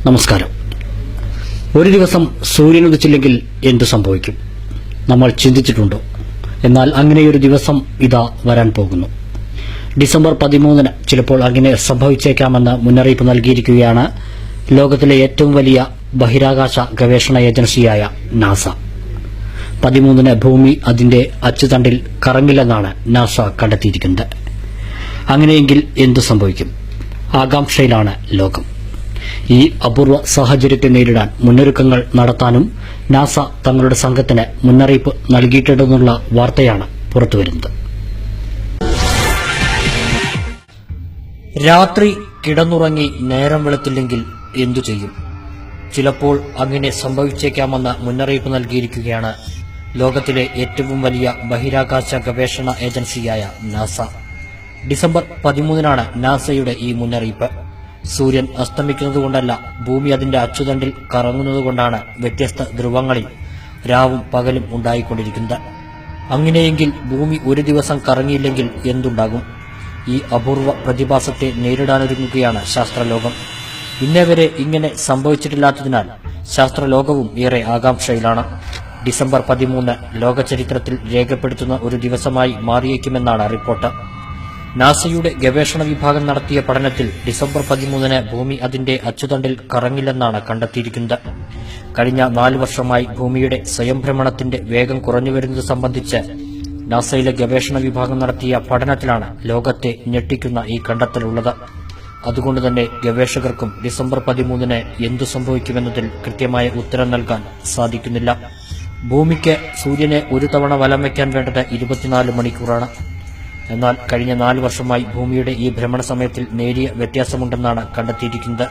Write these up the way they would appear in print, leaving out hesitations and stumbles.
നമസ്കാരം. ഒരു ദിവസം സൂര്യൻ ഉദിച്ചില്ലെങ്കിൽ എന്തു സംഭവിക്കും? നമ്മൾ ചിന്തിച്ചിട്ടുണ്ടോ? എന്നാൽ അങ്ങനെയൊരു ദിവസം ഇതാ വരാൻ പോകുന്നു. ഡിസംബർ 13 ചിലപ്പോൾ അങ്ങനെ സംഭവിച്ചേക്കാമെന്ന് മുന്നറിയിപ്പ് നൽകിയിരിക്കുകയാണ് ലോകത്തിലെ ഏറ്റവും വലിയ ബഹിരാകാശ ഗവേഷണ ഏജൻസിയായ നാസ. 13 ഭൂമി അതിന്റെ അച്ചുതണ്ടിൽ കറങ്ങില്ലെന്നാണ് നാസ കണ്ടെത്തിയിരിക്കുന്നത്. അങ്ങനെയെങ്കിൽ എന്തു സംഭവിക്കും? ആകാംക്ഷയിലാണ് ലോകം. ഈ അപൂർവ സാഹചര്യത്തെ നേരിടാൻ മുന്നൊരുക്കങ്ങൾ നടത്താനും നാസ തങ്ങളുടെ സംഘത്തിന് മുന്നറിയിപ്പ് നൽകിയിട്ടുണ്ടെന്നുള്ള വാർത്തയാണ് പുറത്തുവരുന്നത്. രാത്രി കിടന്നുറങ്ങി നേരം വെളുത്തില്ലെങ്കിൽ എന്തു ചെയ്യും? ചിലപ്പോൾ അങ്ങനെ സംഭവിച്ചേക്കാമെന്ന മുന്നറിയിപ്പ് നൽകിയിരിക്കുകയാണ് ലോകത്തിലെ ഏറ്റവും വലിയ ബഹിരാകാശ ഗവേഷണ ഏജൻസിയായ നാസ. ഡിസംബർ 13 നാസയുടെ ഈ മുന്നറിയിപ്പ്. സൂര്യൻ അസ്തമിക്കുന്നതുകൊണ്ടല്ല, ഭൂമി അതിന്റെ അച്ചുതണ്ടിൽ കറങ്ങുന്നതുകൊണ്ടാണ് വ്യത്യസ്ത ധ്രുവങ്ങളിൽ രാവും പകലും ഉണ്ടായിക്കൊണ്ടിരിക്കുന്നത്. അങ്ങനെയെങ്കിൽ ഭൂമി ഒരു ദിവസം കറങ്ങിയില്ലെങ്കിൽ എന്തുണ്ടാകും? ഈ അപൂർവ പ്രതിഭാസത്തെ നേരിടാനൊരുങ്ങുകയാണ് ശാസ്ത്രലോകം. ഇന്നേവരെ ഇങ്ങനെ സംഭവിച്ചിട്ടില്ലാത്തതിനാൽ ശാസ്ത്രലോകവും ഏറെ ആകാംക്ഷയിലാണ്. ഡിസംബർ 13 ലോക ചരിത്രത്തിൽ രേഖപ്പെടുത്തുന്ന ഒരു ദിവസമായി മാറിയേക്കുമെന്നാണ് റിപ്പോർട്ട്. നാസയുടെ ഗവേഷണ വിഭാഗം നടത്തിയ പഠനത്തിൽ ഡിസംബർ 13 ഭൂമി അതിന്റെ അച്ചുതണ്ടിൽ കറങ്ങില്ലെന്നാണ് കണ്ടെത്തിയിരിക്കുന്നത്. കഴിഞ്ഞ 4 വർഷമായി ഭൂമിയുടെ സ്വയംഭ്രമണത്തിന്റെ വേഗം കുറഞ്ഞുവരുന്നത് സംബന്ധിച്ച് നാസയിലെ ഗവേഷണ വിഭാഗം നടത്തിയ പഠനത്തിലാണ് ലോകത്തെ ഞെട്ടിക്കുന്ന ഈ കണ്ടെത്തലുള്ളത്. അതുകൊണ്ടുതന്നെ ഗവേഷകർക്കും ഡിസംബർ 13 എന്തു സംഭവിക്കുമെന്നതിൽ കൃത്യമായ ഉത്തരം നൽകാൻ സാധിക്കുന്നില്ല. ഭൂമിക്ക് സൂര്യനെ ഒരു തവണ വലം വയ്ക്കാൻ വേണ്ടത് 24 മണിക്കൂറാണ്. എന്നാൽ കഴിഞ്ഞ 4 വർഷമായി ഭൂമിയുടെ ഈ ഭ്രമണ സമയത്തിൽ നേരിയ വ്യത്യാസമുണ്ടെന്നാണ് കണ്ടെത്തിയിരിക്കുന്നത്.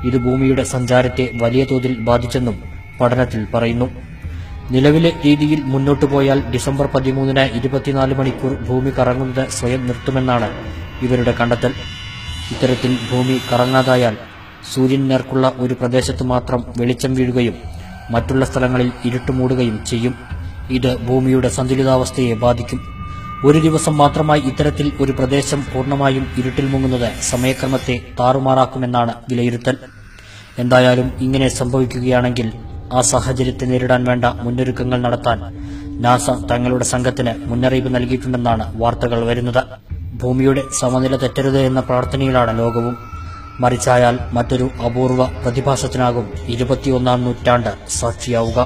ഇത് ഭൂമിയുടെ സഞ്ചാരത്തെ വലിയ തോതിൽ ബാധിച്ചെന്നും പഠനത്തിൽ പറയുന്നു. നിലവിലെ രീതിയിൽ മുന്നോട്ടു പോയാൽ ഡിസംബർ 13 24 മണിക്കൂർ ഭൂമി കറങ്ങുന്നത് സ്വയം നിർത്തുമെന്നാണ് ഇവരുടെ കണ്ടെത്തൽ. ഇത്തരത്തിൽ ഭൂമി കറങ്ങാതായാൽ സൂര്യൻ നേർക്കുള്ള ഒരു പ്രദേശത്ത് മാത്രം വെളിച്ചം വീഴുകയും മറ്റുള്ള സ്ഥലങ്ങളിൽ ഇരുട്ട് മൂടുകയും ചെയ്യും. ഇത് ഭൂമിയുടെ സന്തുലിതാവസ്ഥയെ ബാധിക്കും. ഒരു ദിവസം മാത്രമായി ഇത്തരത്തിൽ ഒരു പ്രദേശം പൂർണ്ണമായും ഇരുട്ടിൽ മുങ്ങുന്നത് സമയക്രമത്തെ താറുമാറാക്കുമെന്നാണ് വിലയിരുത്തൽ. എന്തായാലും ഇങ്ങനെ സംഭവിക്കുകയാണെങ്കിൽ ആ സാഹചര്യത്തെ നേരിടാൻ വേണ്ട മുന്നൊരുക്കങ്ങൾ നടത്താൻ നാസ തങ്ങളുടെ സംഘത്തിന് മുന്നറിയിപ്പ് നൽകിയിട്ടുണ്ടെന്നാണ് വാർത്തകൾ വരുന്നത്. ഭൂമിയുടെ സമനില തെറ്റരുത് എന്ന പ്രാർത്ഥനയിലാണ് ലോകവും. മറിച്ചായാൽ മറ്റൊരു അപൂർവ പ്രതിഭാസത്തിനാകും 21ാം നൂറ്റാണ്ട് സാക്ഷിയാവുക.